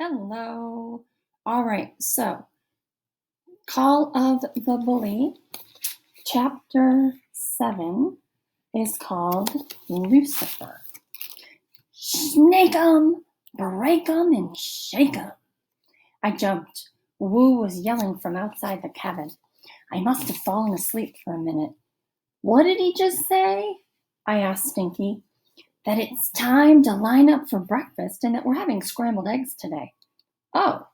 Hello. All right, so Call of the Bully, chapter 7 is called Lucifer. Snake 'em, break 'em, and shake 'em. I jumped. Wu was yelling from outside the cabin. I must have fallen asleep for a minute. What did he just say? I asked Stinky. That it's time to line up for breakfast and that we're having scrambled eggs today. Oh.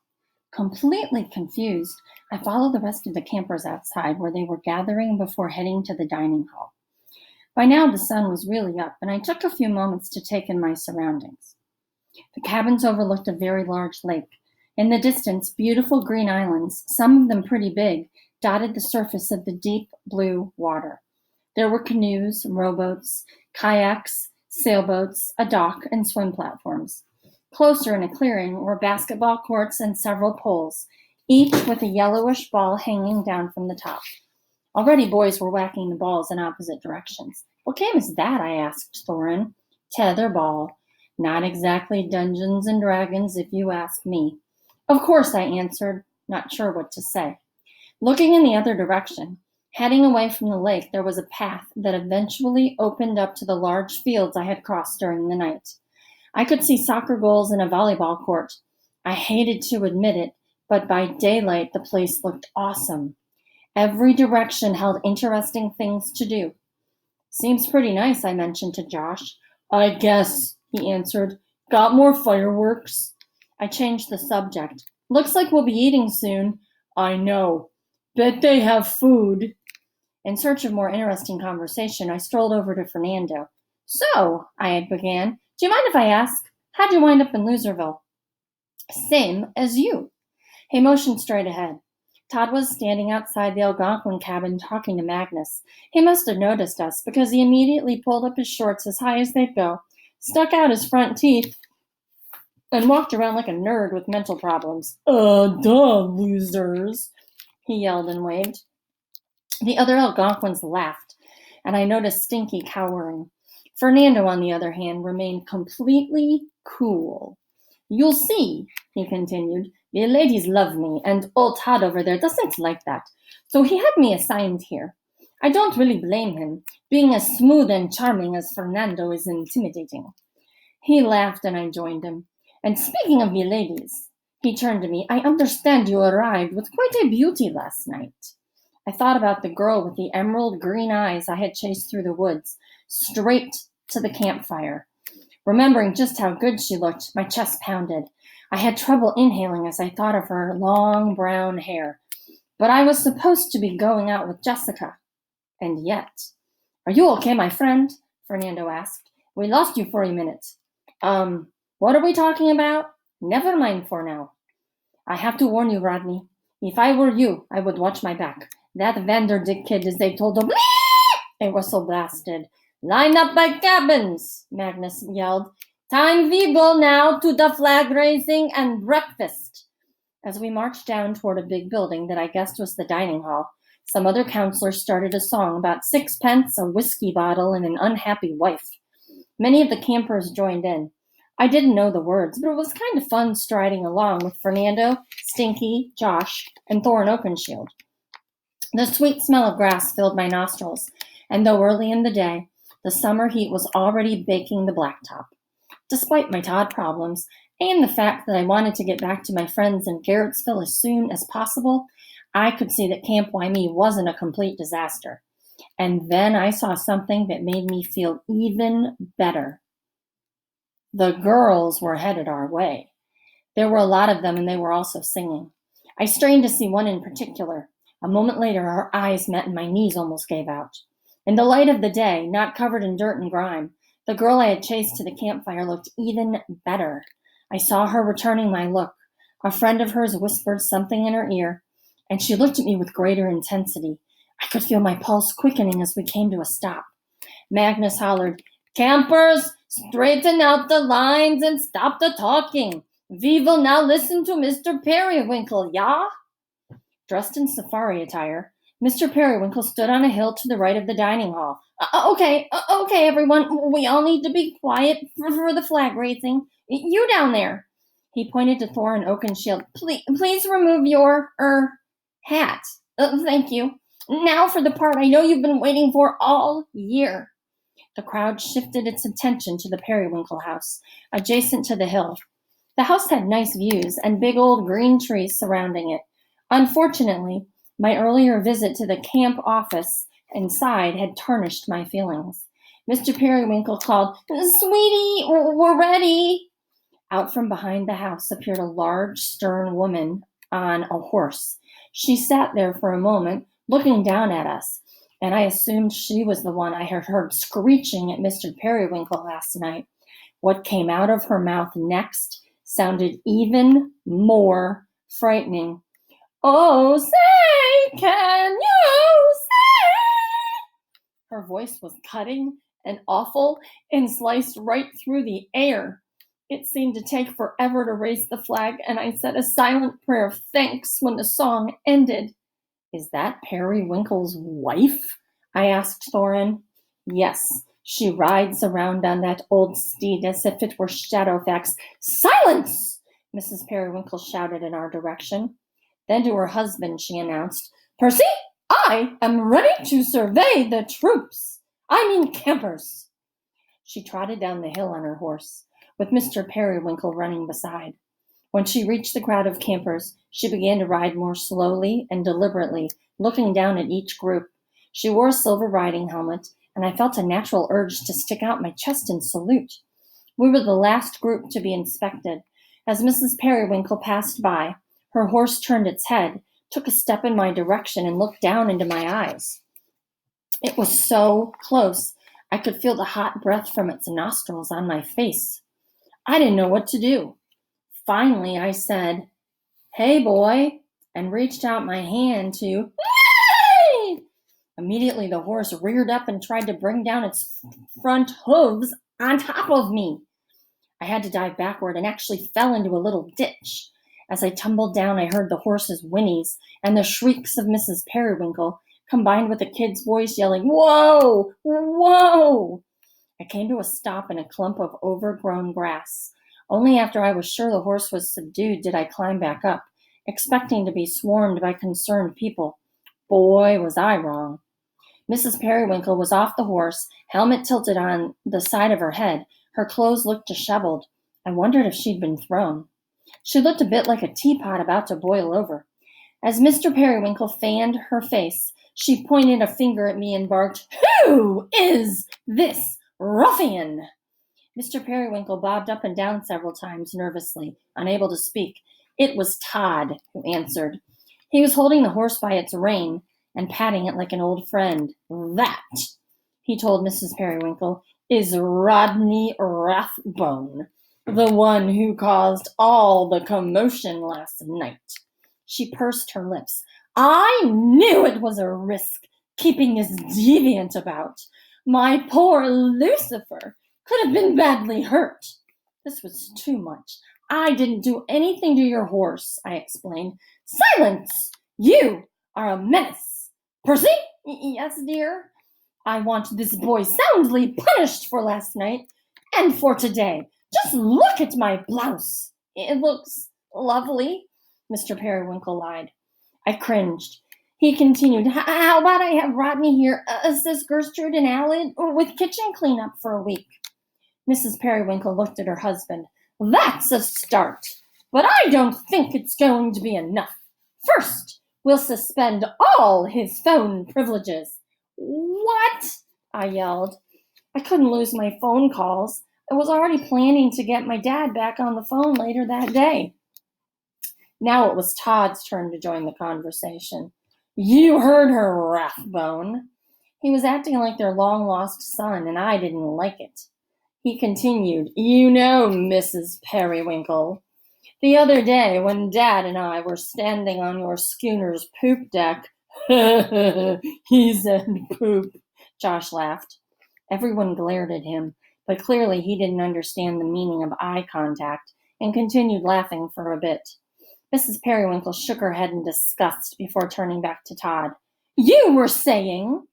Completely confused, I followed the rest of the campers outside where they were gathering before heading to the dining hall. By now the sun was really up, and I took a few moments to take in my surroundings. The cabins overlooked a very large lake. In the distance, beautiful green islands, some of them pretty big, dotted the surface of the deep blue water. There were canoes, rowboats, kayaks, sailboats, a dock, and swim platforms. Closer in a clearing were basketball courts and several poles, each with a yellowish ball hanging down from the top. Already boys were whacking the balls in opposite directions. What game is that? I asked Thorin. Tetherball. Not exactly Dungeons and Dragons, if you ask me. Of course, I answered, not sure what to say. Looking in the other direction, heading away from the lake, there was a path that eventually opened up to the large fields I had crossed during the night. I could see soccer goals and a volleyball court. I hated to admit it, but by daylight the place looked awesome. Every direction held interesting things to do. Seems pretty nice, I mentioned to Josh. I guess, he answered. Got more fireworks? I changed the subject. Looks like we'll be eating soon. I know. Bet they have food. In search of more interesting conversation, I strolled over to Fernando. So, I began, do you mind if I ask, how'd you wind up in Loserville? Same as you. He motioned straight ahead. Todd was standing outside the Algonquin cabin talking to Magnus. He must have noticed us because he immediately pulled up his shorts as high as they'd go, stuck out his front teeth, and walked around like a nerd with mental problems. Duh, losers, he yelled and waved. The other Algonquins laughed, and I noticed Stinky cowering. Fernando, on the other hand, remained completely cool. You'll see, he continued, the ladies love me, and old Todd over there doesn't like that, so he had me assigned here. I don't really blame him. Being as smooth and charming as Fernando is intimidating. He laughed, and I joined him. And speaking of the ladies, he turned to me, I understand you arrived with quite a beauty last night. I thought about the girl with the emerald green eyes I had chased through the woods, straight to the campfire. Remembering just how good she looked, my chest pounded. I had trouble inhaling as I thought of her long brown hair. But I was supposed to be going out with Jessica. And yet. Are you okay, my friend? Fernando asked. We lost you for a minute. What are we talking about? Never mind for now. I have to warn you, Rodney. If I were you, I would watch my back. That Vanderdick kid, as they told him, a whistle blasted. Line up by cabins, Magnus yelled. Time we go now to the flag raising and breakfast. As we marched down toward a big building that I guessed was the dining hall, some other counselors started a song about sixpence, a whiskey bottle, and an unhappy wife. Many of the campers joined in. I didn't know the words, but it was kind of fun striding along with Fernando, Stinky, Josh, and Thorin Oakenshield. The sweet smell of grass filled my nostrils, and though early in the day, the summer heat was already baking the blacktop. Despite my Todd problems, and the fact that I wanted to get back to my friends in Garrettsville as soon as possible, I could see that Camp Wyoming wasn't a complete disaster. And then I saw something that made me feel even better. The girls were headed our way. There were a lot of them, and they were also singing. I strained to see one in particular. A moment later, our eyes met and my knees almost gave out. In the light of the day, not covered in dirt and grime, the girl I had chased to the campfire looked even better. I saw her returning my look. A friend of hers whispered something in her ear, and she looked at me with greater intensity. I could feel my pulse quickening as we came to a stop. Magnus hollered, Campers, straighten out the lines and stop the talking. We will now listen to Mr. Periwinkle, yeah? Dressed in safari attire, Mr. Periwinkle stood on a hill to the right of the dining hall. Okay, everyone. We all need to be quiet for the flag raising. You down there. He pointed to Thorin Oakenshield. Please remove your, hat. Thank you. Now for the part I know you've been waiting for all year. The crowd shifted its attention to the Periwinkle house, adjacent to the hill. The house had nice views and big old green trees surrounding it. Unfortunately, my earlier visit to the camp office inside had tarnished my feelings. Mr. Periwinkle called, "Sweetie, we're ready." Out from behind the house appeared a large, stern woman on a horse. She sat there for a moment, looking down at us, and I assumed she was the one I had heard screeching at Mr. Periwinkle last night. What came out of her mouth next sounded even more frightening. "Oh, say, can you see?" Her voice was cutting and awful and sliced right through the air. It seemed to take forever to raise the flag, and I said a silent prayer of thanks when the song ended. "Is that Periwinkle's wife?" I asked Thorin. "Yes, she rides around on that old steed as if it were Shadowfax." "Silence!" Mrs. Periwinkle shouted in our direction. Then to her husband she announced, "Percy, I am ready to survey the troops. I mean campers." She trotted down the hill on her horse, with Mr. Periwinkle running beside. When she reached the crowd of campers, she began to ride more slowly and deliberately, looking down at each group. She wore a silver riding helmet, and I felt a natural urge to stick out my chest and salute. We were the last group to be inspected. As Mrs. Periwinkle passed by, her horse turned its head, took a step in my direction, and looked down into my eyes. It was so close, I could feel the hot breath from its nostrils on my face. I didn't know what to do. Finally, I said, "Hey, boy," and reached out my hand to... Immediately, the horse reared up and tried to bring down its front hooves on top of me. I had to dive backward and actually fell into a little ditch. As I tumbled down, I heard the horse's whinnies and the shrieks of Mrs. Periwinkle, combined with the kid's voice yelling, "Whoa! Whoa!" I came to a stop in a clump of overgrown grass. Only after I was sure the horse was subdued did I climb back up, expecting to be swarmed by concerned people. Boy, was I wrong. Mrs. Periwinkle was off the horse, helmet tilted on the side of her head. Her clothes looked disheveled. I wondered if she'd been thrown. She looked a bit like a teapot about to boil over. As Mr. Periwinkle fanned her face, she pointed a finger at me and barked, "Who is this ruffian?" Mr. Periwinkle bobbed up and down several times nervously, unable to speak. It was Todd who answered. He was holding the horse by its rein and patting it like an old friend. "That," he told Mrs. Periwinkle, "is Rodney Rathbone, the one who caused all the commotion last night." She pursed her lips. "I knew it was a risk keeping this deviant about. My poor Lucifer could have been badly hurt." This was too much. "I didn't do anything to your horse," I explained. "Silence! You are a menace. Percy?" "Yes, dear." "I want this boy soundly punished for last night and for today. Just look at my blouse." "It looks lovely," Mr. Periwinkle lied. I cringed. He continued, "How about I have Rodney here, assist Gertrude and Alid with kitchen cleanup for a week?" Mrs. Periwinkle looked at her husband. "That's a start, but I don't think it's going to be enough. First, we'll suspend all his phone privileges." "What?" I yelled. I couldn't lose my phone calls. I was already planning to get my dad back on the phone later that day. Now it was Todd's turn to join the conversation. "You heard her, Rathbone." He was acting like their long-lost son, and I didn't like it. He continued, "You know, Mrs. Periwinkle, the other day when Dad and I were standing on your schooner's poop deck..." "He said poop," Josh laughed. Everyone glared at him, but clearly he didn't understand the meaning of eye contact and continued laughing for a bit. Mrs. Periwinkle shook her head in disgust before turning back to Todd. "You were saying..."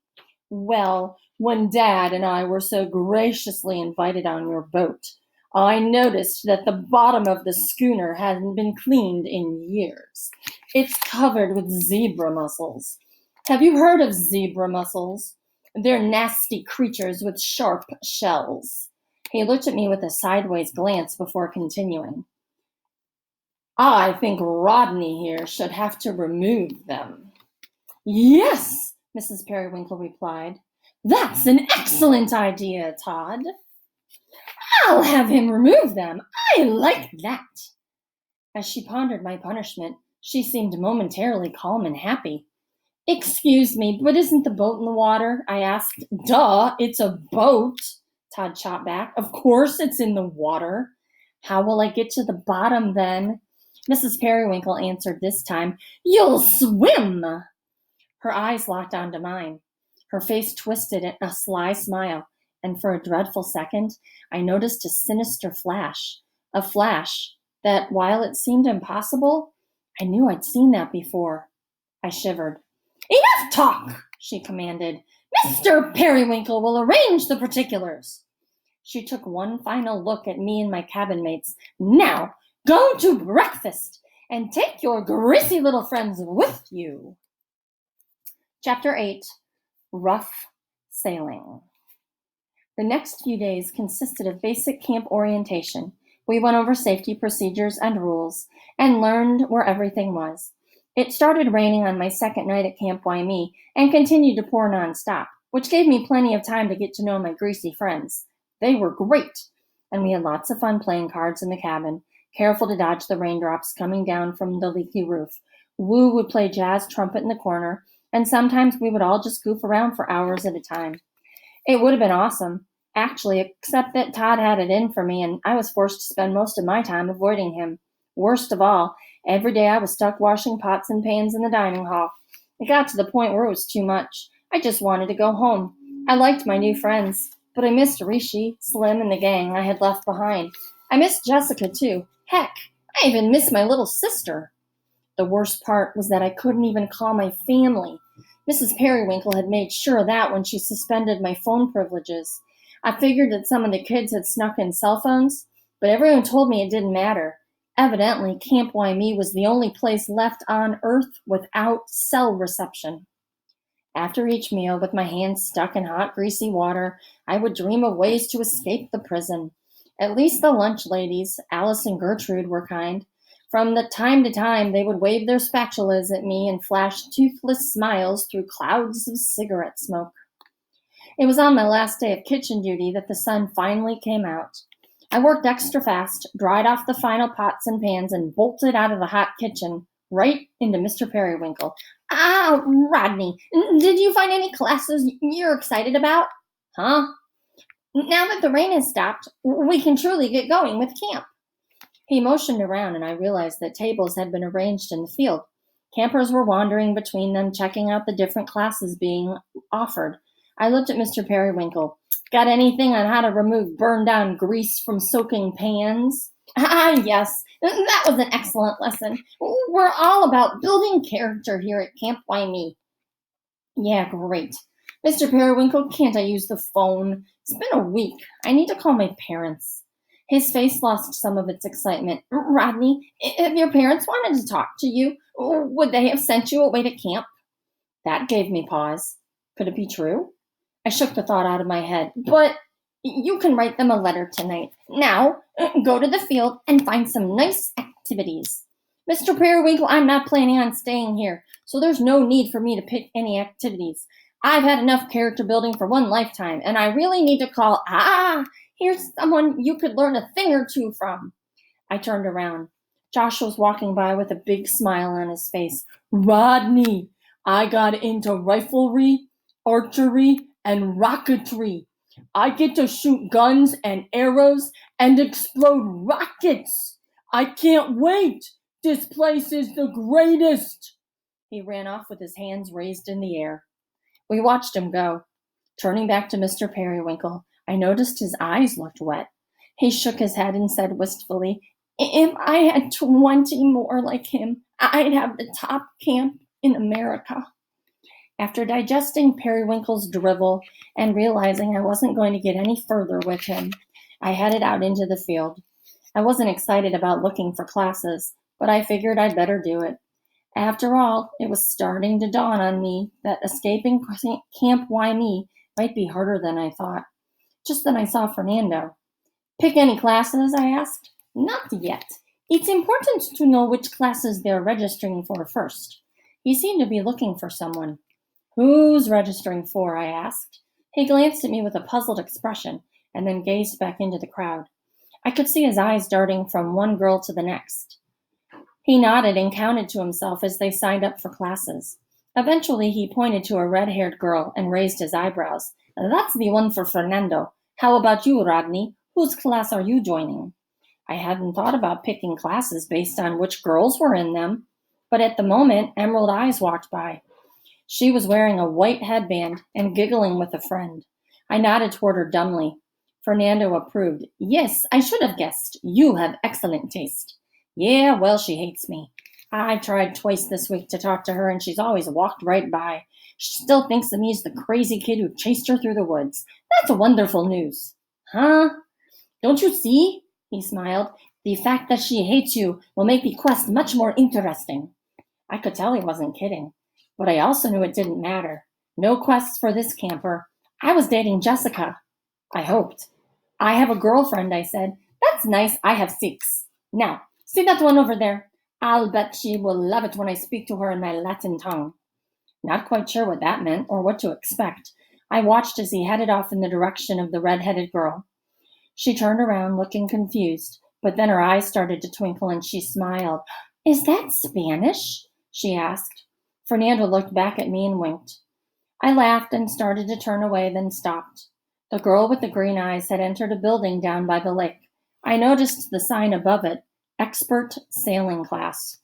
"Well, when Dad and I were so graciously invited on your boat, I noticed that the bottom of the schooner hadn't been cleaned in years. It's covered with zebra mussels. Have you heard of zebra mussels? They're nasty creatures with sharp shells. He looked at me with a sideways glance before continuing. I think Rodney here should have to remove them. Yes, Mrs. Periwinkle replied. That's an excellent idea, Todd. I'll have him remove them. I like that. As she pondered my punishment, she seemed momentarily calm and happy. Excuse me, but isn't the boat in the water? I asked. Duh, it's a boat, Todd shot back. Of course it's in the water. How will I get to the bottom then? Mrs. Periwinkle answered this time. You'll swim. Her eyes locked onto mine. Her face twisted in a sly smile, and for a dreadful second, I noticed a sinister flash. A flash that, while it seemed impossible, I knew I'd seen that before. I shivered. Enough talk, she commanded. Mr. Periwinkle will arrange the particulars. She took one final look at me and my cabin mates. Now, go to breakfast and take your greasy little friends with you. Chapter 8, Rough Sailing. The next few days consisted of basic camp orientation. We went over safety procedures and rules and learned where everything was. It started raining on my second night at Camp Waimea and continued to pour nonstop, which gave me plenty of time to get to know my greasy friends. They were great, and we had lots of fun playing cards in the cabin, careful to dodge the raindrops coming down from the leaky roof. Woo would play jazz trumpet in the corner, and sometimes we would all just goof around for hours at a time. It would have been awesome, actually, except that Todd had it in for me, and I was forced to spend most of my time avoiding him. Worst of all, every day I was stuck washing pots and pans in the dining hall. It got to the point where it was too much. I just wanted to go home. I liked my new friends, but I missed Rishi, Slim, and the gang I had left behind. I missed Jessica, too. Heck, I even missed my little sister. The worst part was that I couldn't even call my family. Mrs. Periwinkle had made sure of that when she suspended my phone privileges. I figured that some of the kids had snuck in cell phones, but everyone told me it didn't matter. Evidently, Camp Waimea was the only place left on Earth without cell reception. After each meal, with my hands stuck in hot, greasy water, I would dream of ways to escape the prison. At least the lunch ladies, Alice and Gertrude, were kind. From the time to time, they would wave their spatulas at me and flash toothless smiles through clouds of cigarette smoke. It was on my last day of kitchen duty that the sun finally came out. I worked extra fast, dried off the final pots and pans, and bolted out of the hot kitchen, right into Mr. Periwinkle. Ah, Rodney, did you find any classes you're excited about? Huh? Now that the rain has stopped, we can truly get going with camp. He motioned around, and I realized that tables had been arranged in the field. Campers were wandering between them, checking out the different classes being offered. I looked at Mr. Periwinkle. Got anything on how to remove burned-down grease from soaking pans? Ah, yes, that was an excellent lesson. We're all about building character here at Camp Waimea. Yeah, great. Mr. Periwinkle, can't I use the phone? It's been a week. I need to call my parents. His face lost some of its excitement. Rodney, if your parents wanted to talk to you, would they have sent you away to camp? That gave me pause. Could it be true? I shook the thought out of my head. But you can write them a letter tonight. Now, go to the field and find some nice activities. Mr. Periwinkle, I'm not planning on staying here, so there's no need for me to pick any activities. I've had enough character building for one lifetime, and I really need to call, here's someone you could learn a thing or two from. I turned around. Josh was walking by with a big smile on his face. Rodney, I got into riflery, archery, and rocketry. I get to shoot guns and arrows and explode rockets. I can't wait. This place is the greatest. He ran off with his hands raised in the air. We watched him go. Turning back to Mr. Periwinkle, I noticed his eyes looked wet. He shook his head and said wistfully, If I had 20 more like him, I'd have the top camp in America. After digesting Periwinkle's drivel and realizing I wasn't going to get any further with him, I headed out into the field. I wasn't excited about looking for classes, but I figured I'd better do it. After all, it was starting to dawn on me that escaping Camp Wyoming might be harder than I thought. Just then I saw Fernando. Pick any classes? I asked. Not yet. It's important to know which classes they're registering for first. He seemed to be looking for someone. Who's registering for? I asked. He glanced at me with a puzzled expression and then gazed back into the crowd. I could see his eyes darting from one girl to the next. He nodded and counted to himself as they signed up for classes. Eventually, he pointed to a red-haired girl and raised his eyebrows. That's the one for Fernando. How about you, Rodney? Whose class are you joining? I hadn't thought about picking classes based on which girls were in them, but at the moment, Emerald Eyes walked by. She was wearing a white headband and giggling with a friend. I nodded toward her dumbly. Fernando approved. Yes, I should have guessed. You have excellent taste. Yeah, well, she hates me. I tried twice this week to talk to her, and she's always walked right by. She still thinks of me as the crazy kid who chased her through the woods. That's wonderful news. Huh? Don't you see? He smiled. The fact that she hates you will make the quest much more interesting. I could tell he wasn't kidding, but I also knew it didn't matter. No quests for this camper. I was dating Jessica. I hoped. I have a girlfriend, I said. That's nice. I have 6. Now, see that one over there? I'll bet she will love it when I speak to her in my Latin tongue. Not quite sure what that meant or what to expect. I watched as he headed off in the direction of the red-headed girl. She turned around, looking confused, but then her eyes started to twinkle and she smiled. Is that Spanish? She asked. Fernando looked back at me and winked. I laughed and started to turn away, then stopped. The girl with the green eyes had entered a building down by the lake. I noticed the sign above it, Expert Sailing Class.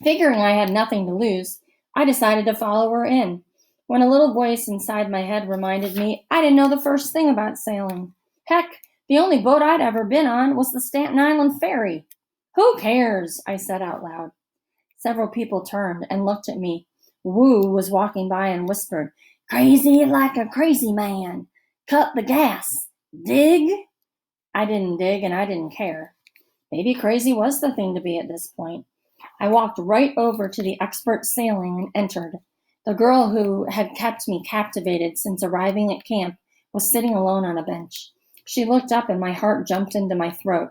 Figuring I had nothing to lose, I decided to follow her in, when a little voice inside my head reminded me I didn't know the first thing about sailing. Heck, the only boat I'd ever been on was the Staten Island Ferry. Who cares? I said out loud. Several people turned and looked at me. Wu was walking by and whispered, Crazy like a crazy man. Cut the gas. Dig? I didn't dig and I didn't care. Maybe crazy was the thing to be at this point. I walked right over to the Expert Sailing and entered. The girl who had kept me captivated since arriving at camp was sitting alone on a bench. She looked up and my heart jumped into my throat.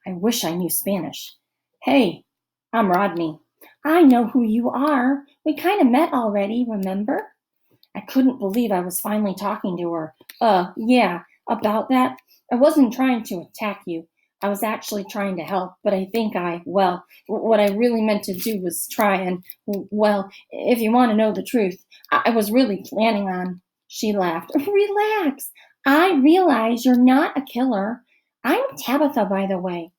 I wish I knew Spanish. Hey, I'm Rodney. I know who you are. We kind of met already, remember? I couldn't believe I was finally talking to her. Yeah, about that. I wasn't trying to attack you. I was actually trying to help, but I think what I really meant to do was try and, well, if you want to know the truth, I was really planning on. She laughed. Relax. I realize you're not a killer. I'm Tabitha, by the way.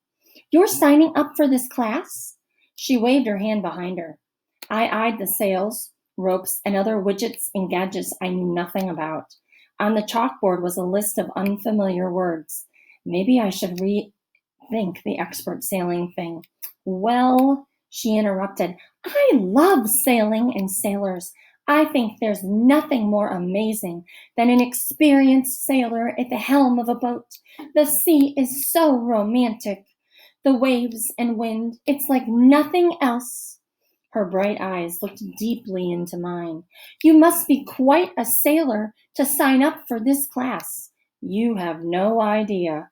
You're signing up for this class? She waved her hand behind her. I eyed the sails, ropes, and other widgets and gadgets I knew nothing about. On the chalkboard was a list of unfamiliar words. Maybe I should rethink the expert sailing thing. Well, she interrupted, I love sailing and sailors. I think there's nothing more amazing than an experienced sailor at the helm of a boat. The sea is so romantic. The waves and wind, it's like nothing else. Her bright eyes looked deeply into mine. You must be quite a sailor to sign up for this class. You have no idea.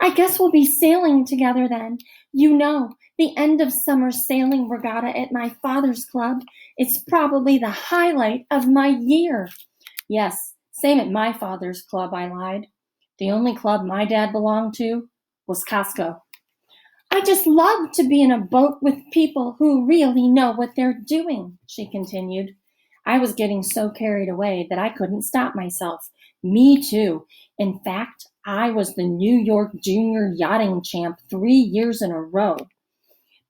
I guess we'll be sailing together then. You know, the end of summer sailing regatta at my father's club. It's probably the highlight of my year. Yes, same at my father's club, I lied. The only club my dad belonged to was Costco. I just love to be in a boat with people who really know what they're doing, she continued. I was getting so carried away that I couldn't stop myself. Me too. In fact, I was the New York Junior Yachting Champ 3 years in a row.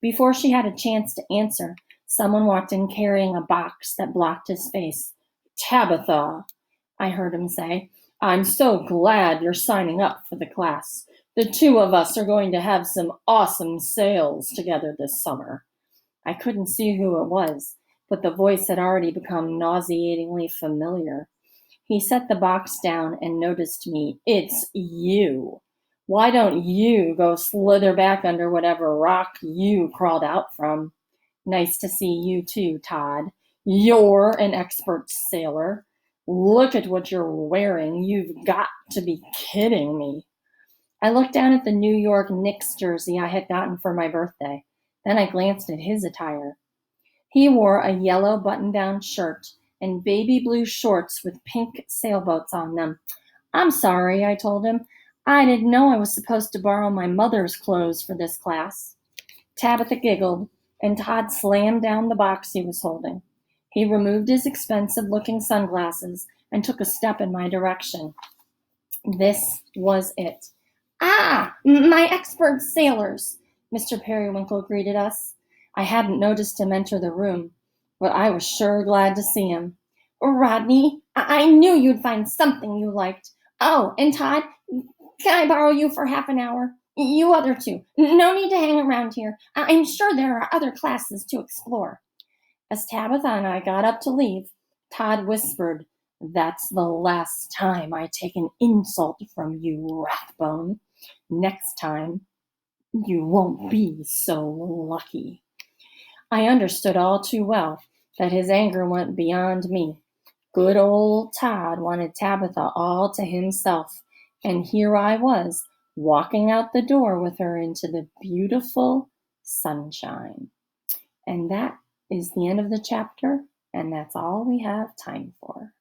Before she had a chance to answer, someone walked in carrying a box that blocked his face. Tabitha, I heard him say, I'm so glad you're signing up for the class. The two of us are going to have some awesome sails together this summer. I couldn't see who it was, but the voice had already become nauseatingly familiar. He set the box down and noticed me. It's you. Why don't you go slither back under whatever rock you crawled out from? Nice to see you too, Todd. You're an expert sailor. Look at what you're wearing. You've got to be kidding me. I looked down at the New York Knicks jersey I had gotten for my birthday. Then I glanced at his attire. He wore a yellow button-down shirt and baby blue shorts with pink sailboats on them. I'm sorry, I told him. I didn't know I was supposed to borrow my mother's clothes for this class. Tabitha giggled, and Todd slammed down the box he was holding. He removed his expensive-looking sunglasses and took a step in my direction. This was it. Ah, my expert sailors, Mr. Periwinkle greeted us. I hadn't noticed him enter the room, but I was sure glad to see him. Rodney, I knew you'd find something you liked. Oh, and Todd, can I borrow you for half an hour? You other two, no need to hang around here. I'm sure there are other classes to explore. As Tabitha and I got up to leave, Todd whispered, That's the last time I take an insult from you, Rathbone. Next time, you won't be so lucky. I understood all too well that his anger went beyond me. Good old Todd wanted Tabitha all to himself, and here I was, walking out the door with her into the beautiful sunshine. And that is the end of the chapter, and that's all we have time for.